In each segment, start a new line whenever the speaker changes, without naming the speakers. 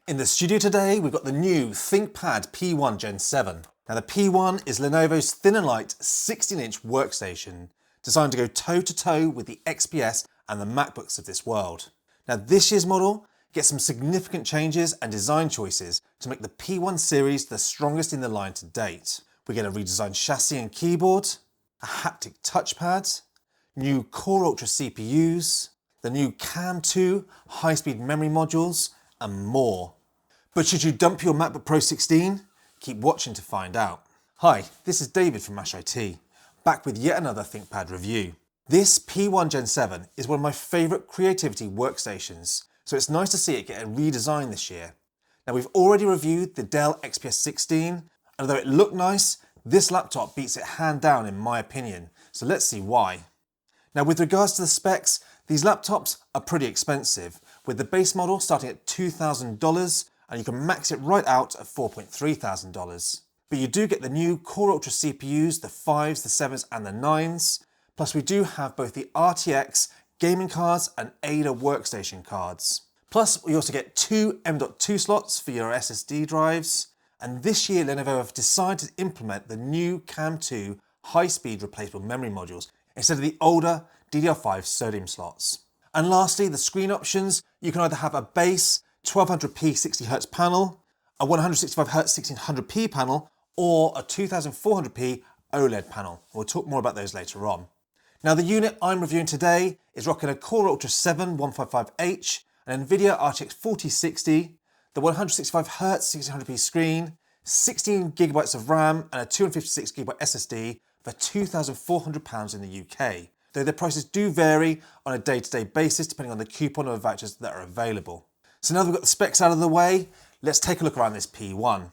In the studio today, we've got the new Thinkpad P1 Gen 7. Now the P1 is Lenovo's thin and light 16-inch workstation, designed to go toe-to-toe with the XPS and the MacBooks of this world. Now this year's model gets some significant changes and design choices to make the P1 series the strongest in the line to date. We get a redesigned chassis and keyboard, a haptic touchpad, new Core Ultra CPUs, the new CAM2 high-speed memory modules, and more. But should you dump your MacBook Pro 16? Keep watching to find out. Hi, this is David from Mash IT, back with yet another Thinkpad review. This P1 Gen 7 is one of my favourite creativity workstations, so it's nice to see it get a redesign this year. Now we've already reviewed the Dell XPS 16, and although it looked nice, this laptop beats it hand down in my opinion, so let's see why. Now with regards to the specs, these laptops are pretty expensive, with the base model starting at $2,000 and you can max it right out at $4,300. But you do get the new Core Ultra CPUs, the 5s, the 7s and the 9s, plus we do have both the RTX gaming cards and Ada workstation cards. Plus we also get two M.2 slots for your SSD drives, and this year Lenovo have decided to implement the new CAM2 high-speed replaceable memory modules instead of the older DDR5 sodium slots. And lastly, the screen options. You can either have a base 1200p 60Hz panel, a 165Hz 1600p panel, or a 2400p OLED panel. We'll talk more about those later on. Now the unit I'm reviewing today is rocking a Core Ultra 7 155H, an NVIDIA RTX 4060, the 165Hz 1600p screen, 16GB of RAM and a 256GB SSD for £2,400 in the UK. Though their prices do vary on a day-to-day basis depending on the coupon or vouchers that are available. So now that we've got the specs out of the way, let's take a look around this P1.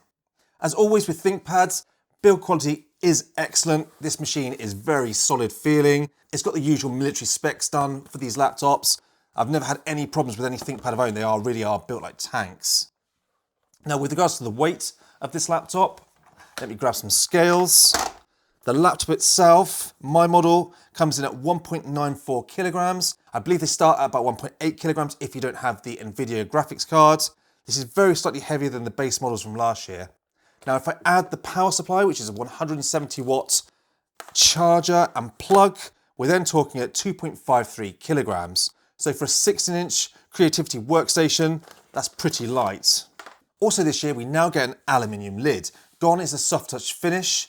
As always with ThinkPads, build quality is excellent. This machine is very solid feeling. It's got the usual military specs done for these laptops. I've never had any problems with any ThinkPad I've owned. They really are built like tanks. Now with regards to the weight of this laptop, let me grab some scales. The laptop itself, my model, comes in at 1.94 kilograms. I believe they start at about 1.8 kilograms if you don't have the NVIDIA graphics card. This is very slightly heavier than the base models from last year. Now, if I add the power supply, which is a 170 watt charger and plug, we're then talking at 2.53 kilograms. So for a 16-inch creativity workstation, that's pretty light. Also this year, we now get an aluminium lid. Gone is a soft touch finish.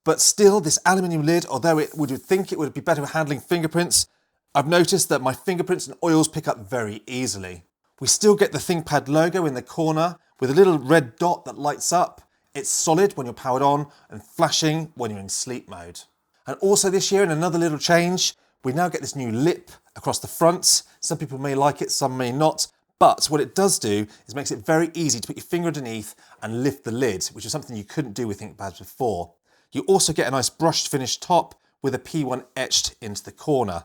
But still, this aluminium lid, although it would think it would be better for handling fingerprints, I've noticed that my fingerprints and oils pick up very easily. We still get the ThinkPad logo in the corner with a little red dot that lights up. It's solid when you're powered on and flashing when you're in sleep mode. And also this year, in another little change, we now get this new lip across the front. Some people may like it, some may not. But what it does do is makes it very easy to put your finger underneath and lift the lid, which is something you couldn't do with ThinkPads before. You also get a nice brushed finish top with a P1 etched into the corner.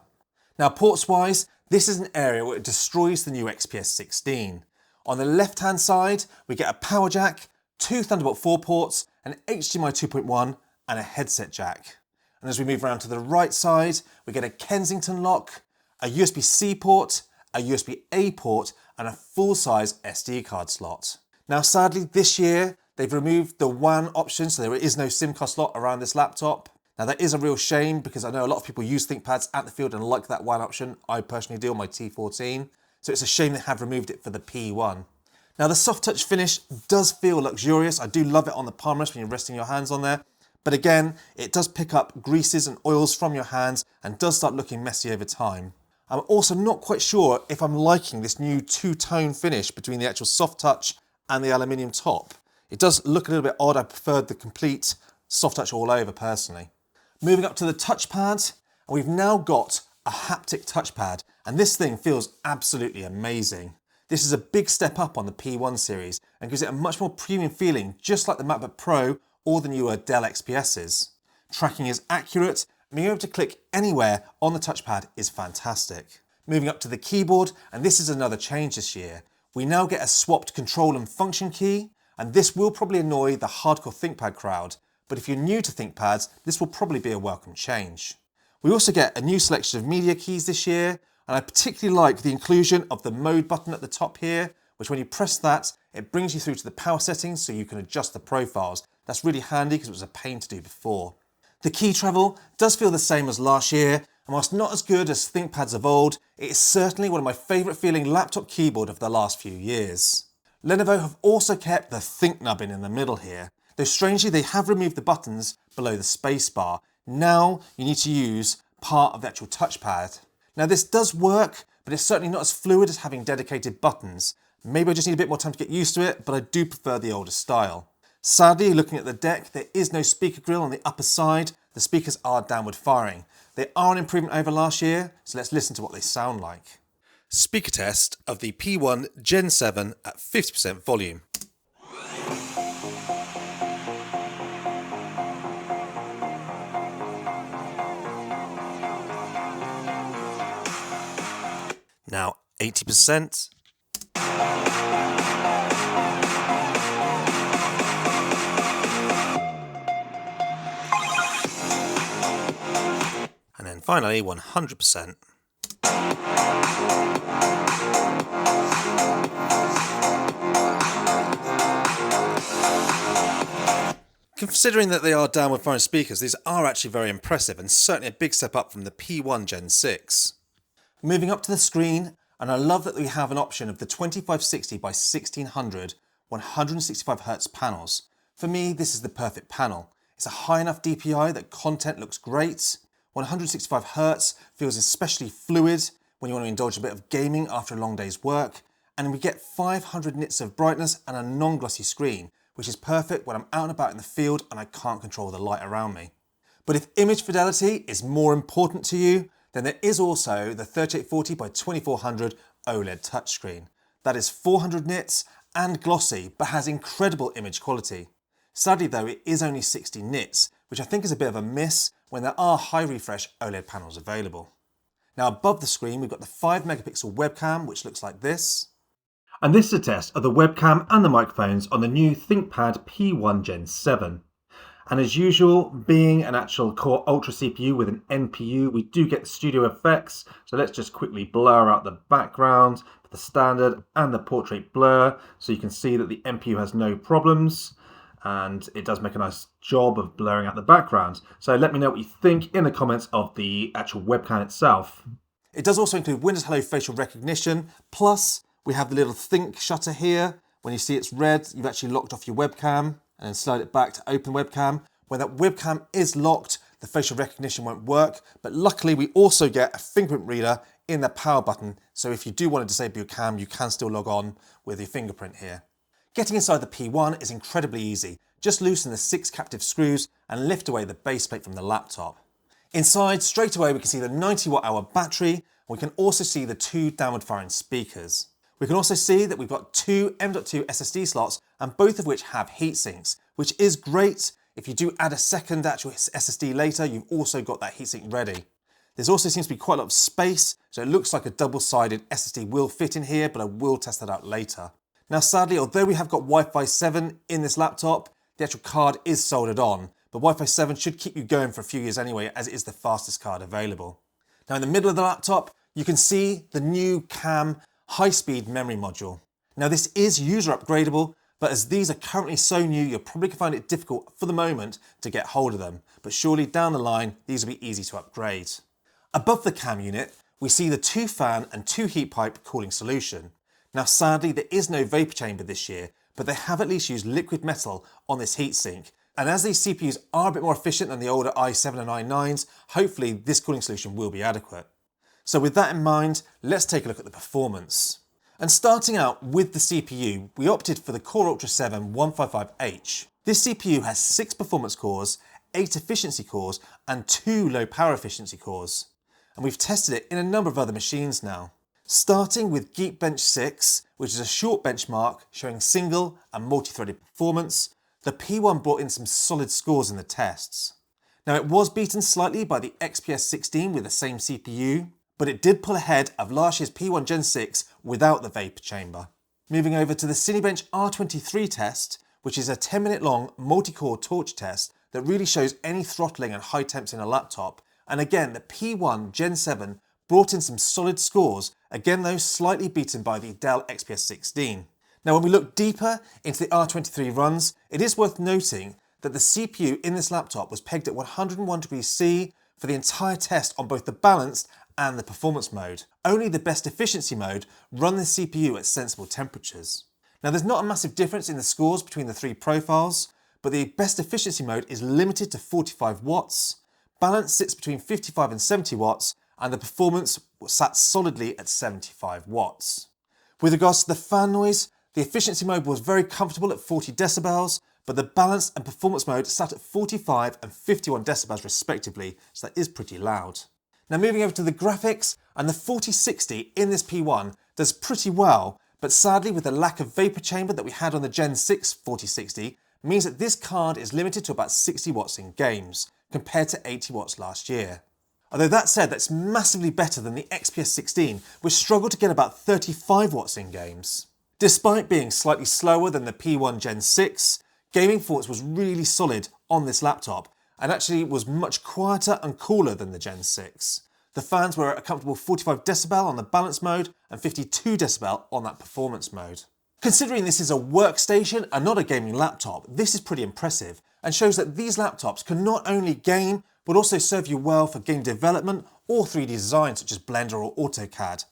Now ports wise, this is an area where it destroys the new XPS 16. On the left hand side, we get a power jack, two Thunderbolt 4 ports, an HDMI 2.1 and a headset jack. And as we move around to the right side, we get a Kensington lock, a USB-C port, a USB-A port and a full-size SD card slot. Now sadly this year, they've removed the WAN option, so there is no SIM card slot around this laptop. Now that is a real shame because I know a lot of people use ThinkPads at the field and like that WAN option. I personally do on my T14. So it's a shame they have removed it for the P1. Now the soft touch finish does feel luxurious. I do love it on the palm rest when you're resting your hands on there. But again, it does pick up greases and oils from your hands and does start looking messy over time. I'm also not quite sure if I'm liking this new two-tone finish between the actual soft touch and the aluminium top. It does look a little bit odd. I preferred the complete soft touch all over personally. Moving up to the touchpad, and we've now got a haptic touchpad, and this thing feels absolutely amazing. This is a big step up on the P1 series and gives it a much more premium feeling, just like the MacBook Pro or the newer Dell XPSs. Tracking is accurate, and being able to click anywhere on the touchpad is fantastic. Moving up to the keyboard, and this is another change this year. We now get a swapped control and function key, and this will probably annoy the hardcore ThinkPad crowd, but if you're new to ThinkPads, this will probably be a welcome change. We also get a new selection of media keys this year, and I particularly like the inclusion of the mode button at the top here, which when you press that, it brings you through to the power settings so you can adjust the profiles. That's really handy because it was a pain to do before. The key travel does feel the same as last year, and whilst not as good as ThinkPads of old, it is certainly one of my favourite feeling laptop keyboard of the last few years. Lenovo have also kept the Think nubbin in the middle here, though strangely they have removed the buttons below the spacebar. Now you need to use part of the actual touchpad. Now this does work, but it's certainly not as fluid as having dedicated buttons. Maybe I just need a bit more time to get used to it, but I do prefer the older style. Sadly, looking at the deck, there is no speaker grill on the upper side. The speakers are downward firing. They are an improvement over last year, so let's listen to what they sound like. Speaker test of the P1 Gen 7 at 50% volume. Now 80%. And then finally 100%. Considering that they are downward firing speakers, these are actually very impressive and certainly a big step up from the P1 Gen 6. Moving up to the screen, and I love that we have an option of the 2560 by 1600 165Hz panels. For me, this is the perfect panel. It's a high enough DPI that content looks great. 165Hz feels especially fluid when you want to indulge a bit of gaming after a long day's work. And we get 500 nits of brightness and a non-glossy screen, which is perfect when I'm out and about in the field and I can't control the light around me. But if image fidelity is more important to you, then there is also the 3840 by 2400 OLED touchscreen. That is 400 nits and glossy, but has incredible image quality. Sadly though, it is only 60 nits, which I think is a bit of a miss when there are high refresh OLED panels available. Now above the screen, we've got the 5 megapixel webcam, which looks like this. And this is a test of the webcam and the microphones on the new Thinkpad P1 Gen 7. And as usual, being an actual Core Ultra CPU with an NPU, we do get the studio effects. So let's just quickly blur out the background for the standard and the portrait blur, so you can see that the NPU has no problems. And it does make a nice job of blurring out the background. So let me know what you think in the comments of the actual webcam itself. It does also include Windows Hello facial recognition, plus we have the little Think shutter here. When you see it's red, you've actually locked off your webcam, and then slide it back to open webcam. When that webcam is locked, the facial recognition won't work, but luckily we also get a fingerprint reader in the power button, so if you do want to disable your cam, you can still log on with your fingerprint here. Getting inside the P1 is incredibly easy. Just loosen the 6 captive screws and lift away the base plate from the laptop. Inside, straight away, we can see the 90 watt-hour battery, and we can also see the 2 downward firing speakers. We can also see that we've got 2 M.2 SSD slots, and both of which have heat sinks, which is great. If you do add a second actual SSD later, you've also got that heatsink ready. There also seems to be quite a lot of space, so it looks like a double-sided SSD will fit in here, but I will test that out later. Now sadly, although we have got Wi-Fi 7 in this laptop, the actual card is soldered on, but Wi-Fi 7 should keep you going for a few years anyway, as it is the fastest card available. Now in the middle of the laptop, you can see the new CAM high-speed memory module. Now this is user upgradable, but as these are currently so new, you're probably going to find it difficult for the moment to get hold of them, but surely down the line, these will be easy to upgrade. Above the CAM unit, we see the 2 fan and 2 heat pipe cooling solution. Now sadly, there is no vapor chamber this year, but they have at least used liquid metal on this heatsink. And as these CPUs are a bit more efficient than the older i7 and i9s, hopefully this cooling solution will be adequate. So with that in mind, let's take a look at the performance. And starting out with the CPU, we opted for the Core Ultra 7 155H. This CPU has 6 performance cores, 8 efficiency cores, and 2 low power efficiency cores. And we've tested it in a number of other machines now. Starting with Geekbench 6, which is a short benchmark showing single and multi-threaded performance, the P1 brought in some solid scores in the tests. Now it was beaten slightly by the XPS 16 with the same CPU, but it did pull ahead of last year's P1 Gen 6 without the vapor chamber. Moving over to the Cinebench R23 test, which is a 10-minute long multi-core torch test that really shows any throttling and high temps in a laptop. And again, the P1 Gen 7 brought in some solid scores, again though slightly beaten by the Dell XPS 16. Now when we look deeper into the R23 runs, it is worth noting that the CPU in this laptop was pegged at 101 degrees C for the entire test on both the balanced and the performance mode. Only the best efficiency mode run the CPU at sensible temperatures. Now there's not a massive difference in the scores between the three profiles, but the best efficiency mode is limited to 45 watts, balance sits between 55 and 70 watts, and the performance sat solidly at 75 watts. With regards to the fan noise, the efficiency mode was very comfortable at 40 decibels, but the balance and performance mode sat at 45 and 51 decibels respectively, so that is pretty loud. Now moving over to the graphics, and the 4060 in this P1 does pretty well, but sadly with the lack of vapor chamber that we had on the Gen 6 4060, means that this card is limited to about 60 watts in games, compared to 80 watts last year. Although that said, that's massively better than the XPS 16, which struggled to get about 35 watts in games. Despite being slightly slower than the P1 Gen 6, gaming performance was really solid on this laptop, and actually was much quieter and cooler than the Gen 6. The fans were at a comfortable 45 decibel on the balance mode and 52 decibel on that performance mode. Considering this is a workstation and not a gaming laptop, this is pretty impressive and shows that these laptops can not only game, but also serve you well for game development or 3D design such as Blender or AutoCAD.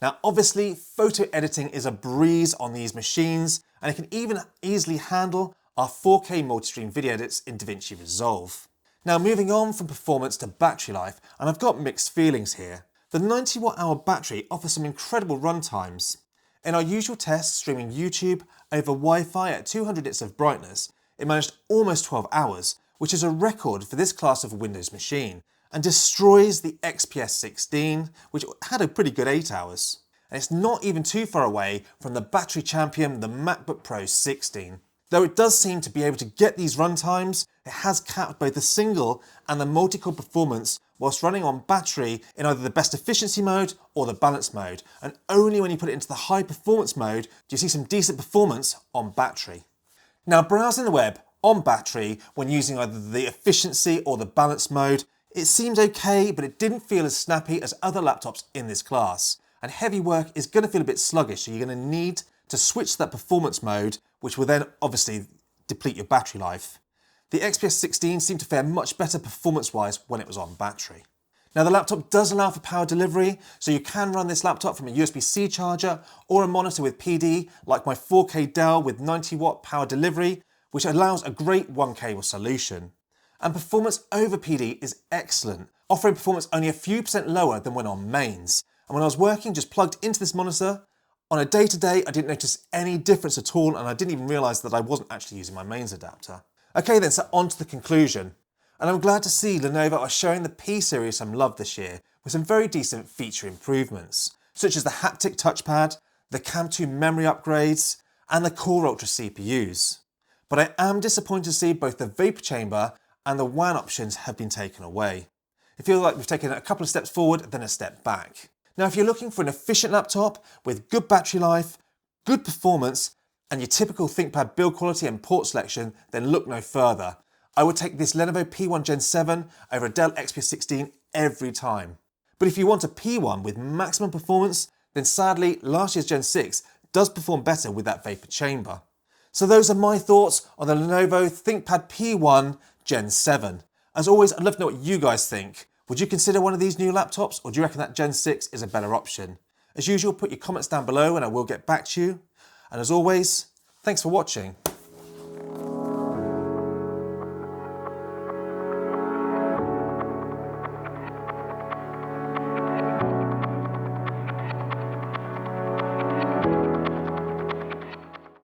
Now obviously, photo editing is a breeze on these machines, and it can even easily handle our 4K multi-stream video edits in DaVinci Resolve. Now moving on from performance to battery life, and I've got mixed feelings here. The 90 watt-hour battery offers some incredible run times. In our usual test streaming YouTube over Wi-Fi at 200 nits of brightness, it managed almost 12 hours, which is a record for this class of Windows machine, and destroys the XPS 16, which had a pretty good 8 hours. And it's not even too far away from the battery champion, the MacBook Pro 16. Though it does seem to be able to get these run times, it has capped both the single and the multi-core performance whilst running on battery in either the best efficiency mode or the balance mode, and only when you put it into the high performance mode do you see some decent performance on battery. Now browsing the web on battery when using either the efficiency or the balance mode, it seemed okay, but it didn't feel as snappy as other laptops in this class, and heavy work is going to feel a bit sluggish, so you're going to need to switch to that performance mode, which will then obviously deplete your battery life. The XPS 16 seemed to fare much better performance-wise when it was on battery. Now the laptop does allow for power delivery, so you can run this laptop from a USB-C charger or a monitor with PD, like my 4K Dell with 90 watt power delivery, which allows a great one cable solution. And performance over PD is excellent, offering performance only a few % lower than when on mains. And when I was working just plugged into this monitor, on a day-to-day I didn't notice any difference at all, and I didn't even realise that I wasn't actually using my mains adapter. Okay then, so on to the conclusion. And I'm glad to see Lenovo are showing the P series some love this year with some very decent feature improvements, such as the haptic touchpad, the Cam2 memory upgrades, and the Core Ultra CPUs. But I am disappointed to see both the vapor chamber and the WAN options have been taken away. It feels like we've taken a couple of steps forward, then a step back. Now if you're looking for an efficient laptop with good battery life, good performance, and your typical Thinkpad build quality and port selection, then look no further. I would take this Lenovo P1 Gen 7 over a Dell XPS 16 every time. But if you want a P1 with maximum performance, then sadly last year's Gen 6 does perform better with that vapor chamber. So those are my thoughts on the Lenovo Thinkpad P1 Gen 7. As always, I'd love to know what you guys think. Would you consider one of these new laptops, or do you reckon that Gen 6 is a better option? As usual, put your comments down below and I will get back to you. And as always, thanks for watching.